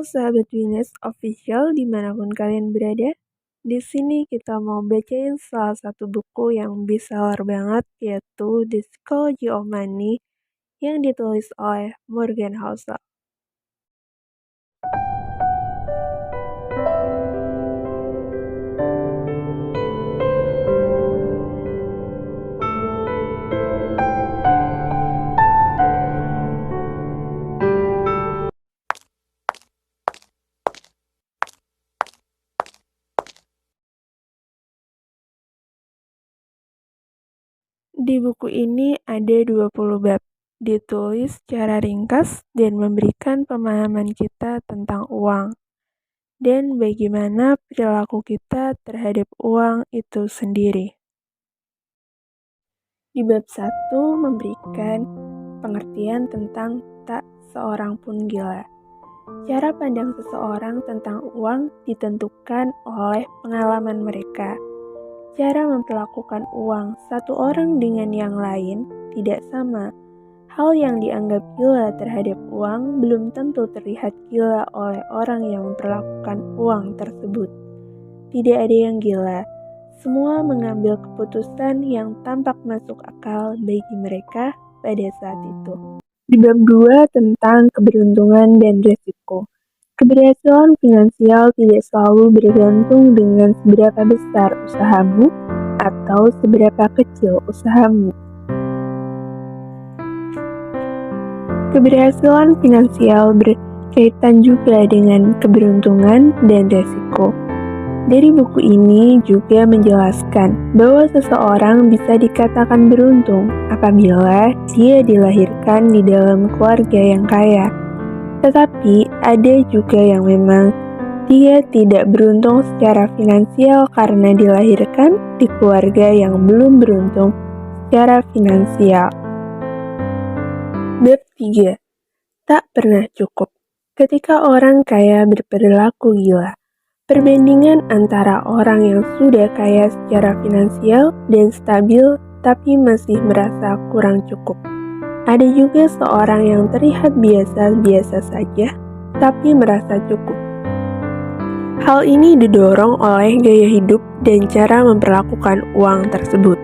sahabat Winners Official dimanapun kalian berada. Di sini kita mau bacain salah satu buku yang bestseller banget, yaitu The Psychology of Money yang ditulis oleh Morgan Housel. Di buku ini ada 20 bab, ditulis secara ringkas dan memberikan pemahaman kita tentang uang, dan bagaimana perilaku kita terhadap uang itu sendiri. Di bab 1 memberikan pengertian tentang tak seorang pun gila. Cara pandang seseorang tentang uang ditentukan oleh pengalaman mereka. Cara memperlakukan uang satu orang dengan yang lain tidak sama. Hal yang dianggap gila terhadap uang belum tentu terlihat gila oleh orang yang memperlakukan uang tersebut. Tidak ada yang gila. Semua mengambil keputusan yang tampak masuk akal bagi mereka pada saat itu. Di bab 2 tentang keberuntungan dan risiko. Keberhasilan finansial tidak selalu bergantung dengan seberapa besar usahamu atau seberapa kecil usahamu. Keberhasilan finansial berkaitan juga dengan keberuntungan dan risiko. Dari buku ini juga menjelaskan bahwa seseorang bisa dikatakan beruntung apabila dia dilahirkan di dalam keluarga yang kaya. Tetapi ada juga yang memang dia tidak beruntung secara finansial karena dilahirkan di keluarga yang belum beruntung secara finansial. Bab 3. Tak pernah cukup. Ketika orang kaya berperilaku gila. Perbandingan antara orang yang sudah kaya secara finansial dan stabil tapi masih merasa kurang cukup. Ada juga seorang yang terlihat biasa-biasa saja, tapi merasa cukup. Hal ini didorong oleh gaya hidup dan cara memperlakukan uang tersebut.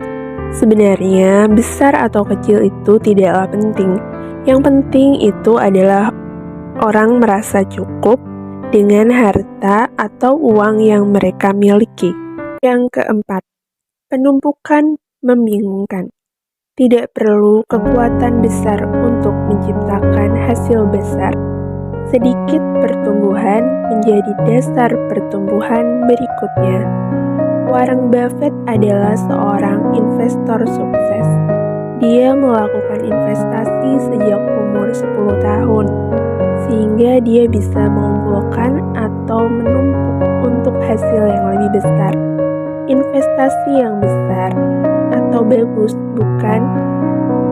Sebenarnya, besar atau kecil itu tidaklah penting. Yang penting itu adalah orang merasa cukup dengan harta atau uang yang mereka miliki. Yang keempat, penumpukan membingungkan. Tidak perlu kekuatan besar untuk menciptakan hasil besar. Sedikit pertumbuhan menjadi dasar pertumbuhan berikutnya. Warren Buffett adalah seorang investor sukses. Dia melakukan investasi sejak umur 10 tahun, sehingga dia bisa mengumpulkan atau menumpuk untuk hasil yang lebih besar. Investasi yang besar atau bagus bukan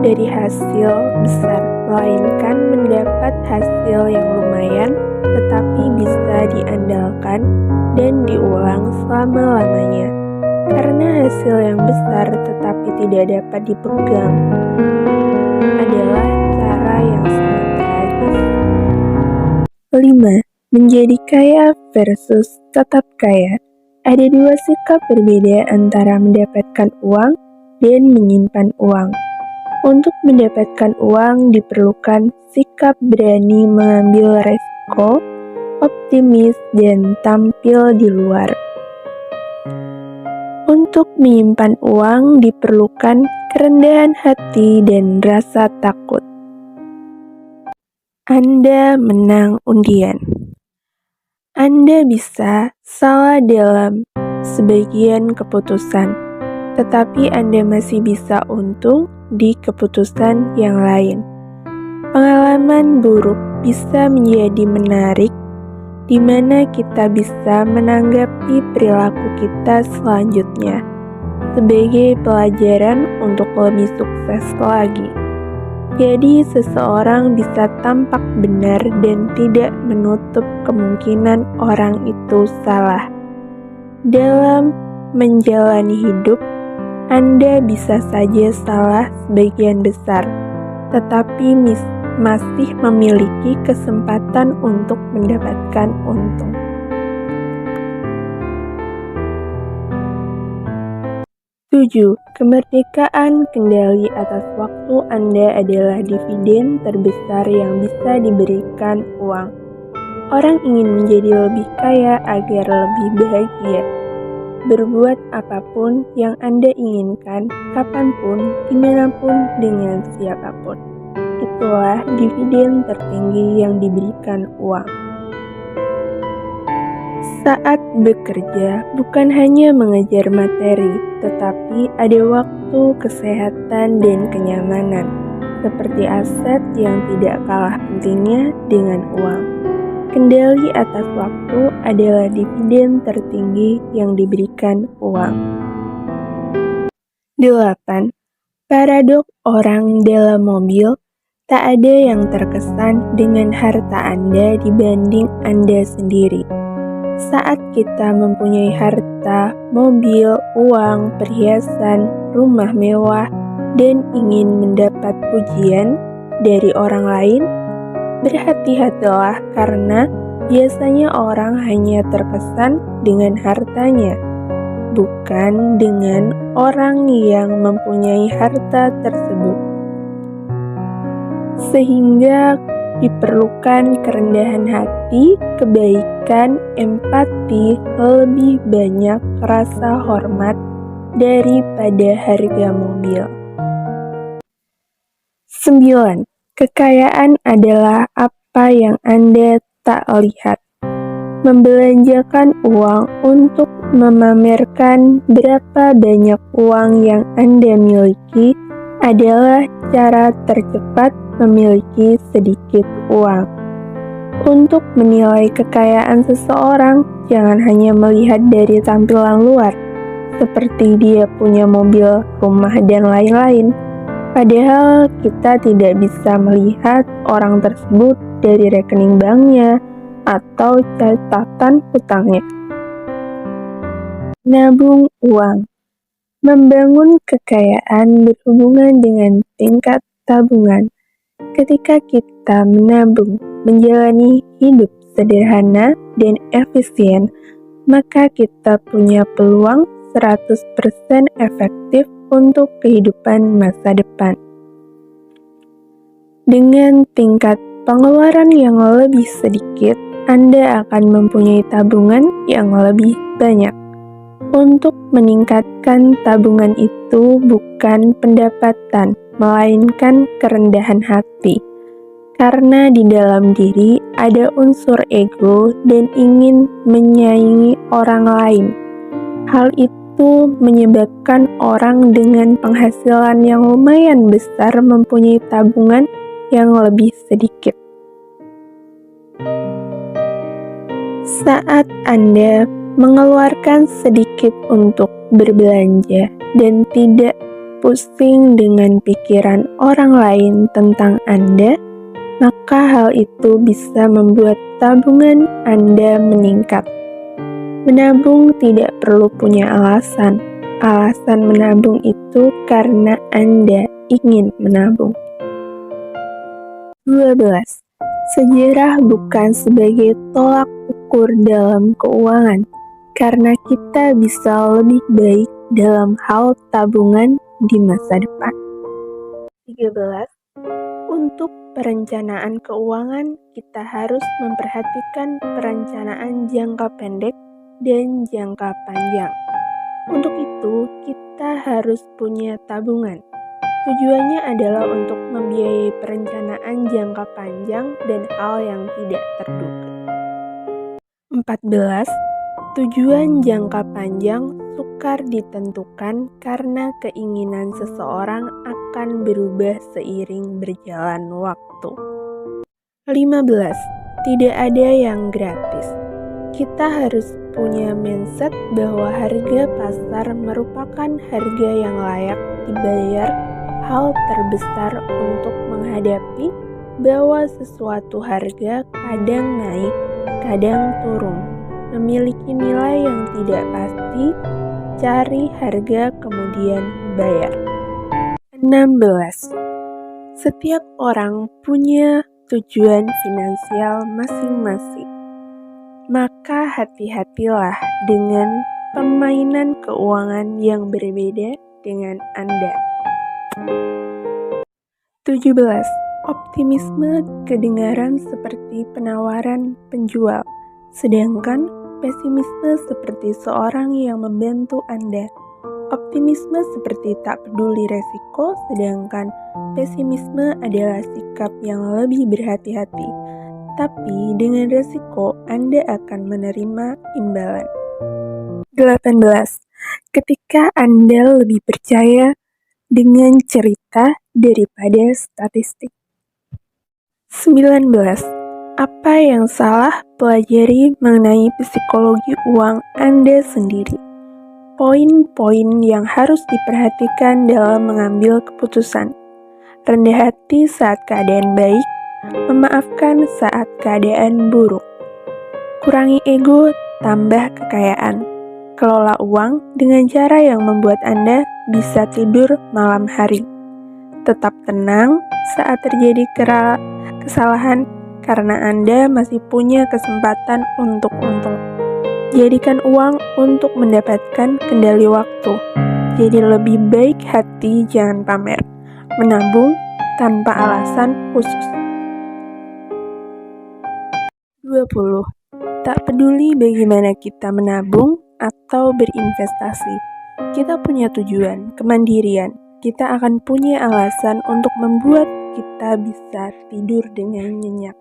dari hasil besar, melainkan mendapat hasil yang lumayan tetapi bisa diandalkan dan diulang selama-lamanya. Karena hasil yang besar tetapi tidak dapat dipegang adalah cara yang sangat tragis. 5. Menjadi kaya versus tetap kaya. Ada dua sikap berbeda antara mendapatkan uang dan menyimpan uang. Untuk mendapatkan uang diperlukan sikap berani mengambil resiko, optimis, dan tampil di luar. Untuk menyimpan uang diperlukan kerendahan hati dan rasa takut. Anda menang undian. Anda bisa salah dalam sebagian keputusan, tetapi Anda masih bisa untung di keputusan yang lain. Pengalaman buruk bisa menjadi menarik, di mana kita bisa menanggapi perilaku kita selanjutnya sebagai pelajaran untuk lebih sukses lagi. Jadi, seseorang bisa tampak benar dan tidak menutup kemungkinan orang itu salah. Dalam menjalani hidup, Anda bisa saja salah sebagian besar, tetapi masih memiliki kesempatan untuk mendapatkan untung. 7. Kemerdekaan kendali atas waktu Anda adalah dividen terbesar yang bisa diberikan uang. Orang ingin menjadi lebih kaya agar lebih bahagia. Berbuat apapun yang Anda inginkan, kapanpun, dimanapun, dengan siapapun. Itulah dividen tertinggi yang diberikan uang. Saat bekerja, bukan hanya mengejar materi, tetapi ada waktu, kesehatan, dan kenyamanan, seperti aset yang tidak kalah pentingnya dengan uang. Kendali atas waktu adalah dividen tertinggi yang diberikan uang. 8. Paradok orang dalam mobil. Tak ada yang terkesan dengan harta Anda dibanding Anda sendiri. Saat kita mempunyai harta, mobil, uang, perhiasan, rumah mewah, dan ingin mendapat pujian dari orang lain, berhati-hatilah karena biasanya orang hanya terkesan dengan hartanya, bukan dengan orang yang mempunyai harta tersebut. Sehingga diperlukan kerendahan hati, kebaikan, empati, lebih banyak rasa hormat daripada harga mobil. 9. Kekayaan adalah apa yang Anda tak lihat. Membelanjakan uang untuk memamerkan berapa banyak uang yang Anda miliki adalah cara tercepat memiliki sedikit uang. Untuk menilai kekayaan seseorang, jangan hanya melihat dari tampilan luar, seperti dia punya mobil, rumah, dan lain-lain. Padahal kita tidak bisa melihat orang tersebut dari rekening banknya atau catatan hutangnya. Nabung uang. Membangun kekayaan berhubungan dengan tingkat tabungan. Ketika kita menabung, menjalani hidup sederhana dan efisien, maka kita punya peluang 100% efektif untuk kehidupan masa depan. Dengan tingkat pengeluaran yang lebih sedikit, Anda akan mempunyai tabungan yang lebih banyak. Untuk meningkatkan tabungan itu bukan pendapatan, melainkan kerendahan hati. Karena di dalam diri ada unsur ego dan ingin menyaingi orang lain. Hal itu menyebabkan orang dengan penghasilan yang lumayan besar mempunyai tabungan yang lebih sedikit. Saat Anda mengeluarkan sedikit untuk berbelanja dan tidak pusing dengan pikiran orang lain tentang Anda, maka hal itu bisa membuat tabungan Anda meningkat. Menabung tidak perlu punya alasan. Alasan menabung itu karena Anda ingin menabung. 12. Sejarah bukan sebagai tolak ukur dalam keuangan, karena kita bisa lebih baik dalam hal tabungan di masa depan. 13. Untuk perencanaan keuangan, kita harus memperhatikan perencanaan jangka pendek dan jangka panjang. Untuk itu, kita harus punya tabungan. Tujuannya adalah untuk membiayai perencanaan jangka panjang dan hal yang tidak terduga. 14. Tujuan jangka panjang sukar ditentukan karena keinginan seseorang akan berubah seiring berjalan waktu. 15. Tidak ada yang gratis. Kita harus punya mindset bahwa harga pasar merupakan harga yang layak dibayar, hal terbesar untuk menghadapi bahwa sesuatu harga kadang naik, kadang turun, memiliki nilai yang tidak pasti. Cari harga kemudian bayar. 16. Setiap orang punya tujuan finansial masing-masing. Maka hati-hatilah dengan permainan keuangan yang berbeda dengan Anda. 17. Optimisme kedengaran seperti penawaran penjual, sedangkan pesimisme seperti seorang yang membantu Anda. Optimisme seperti tak peduli resiko, sedangkan pesimisme adalah sikap yang lebih berhati-hati. Tapi dengan resiko, Anda akan menerima imbalan. 18. Ketika Anda lebih percaya dengan cerita daripada statistik. 19. Apa yang salah? Pelajari mengenai psikologi uang Anda sendiri. Poin-poin yang harus diperhatikan dalam mengambil keputusan. Rendah hati saat keadaan baik, memaafkan saat keadaan buruk. Kurangi ego, tambah kekayaan. Kelola uang dengan cara yang membuat Anda bisa tidur malam hari. Tetap tenang saat terjadi kesalahan karena Anda masih punya kesempatan untuk untung. Jadikan uang untuk mendapatkan kendali waktu. Jadi lebih baik hati jangan pamer. Menabung tanpa alasan khusus. 20. Tak peduli bagaimana kita menabung atau berinvestasi, kita punya tujuan, kemandirian. Kita akan punya alasan untuk membuat kita bisa tidur dengan nyenyak.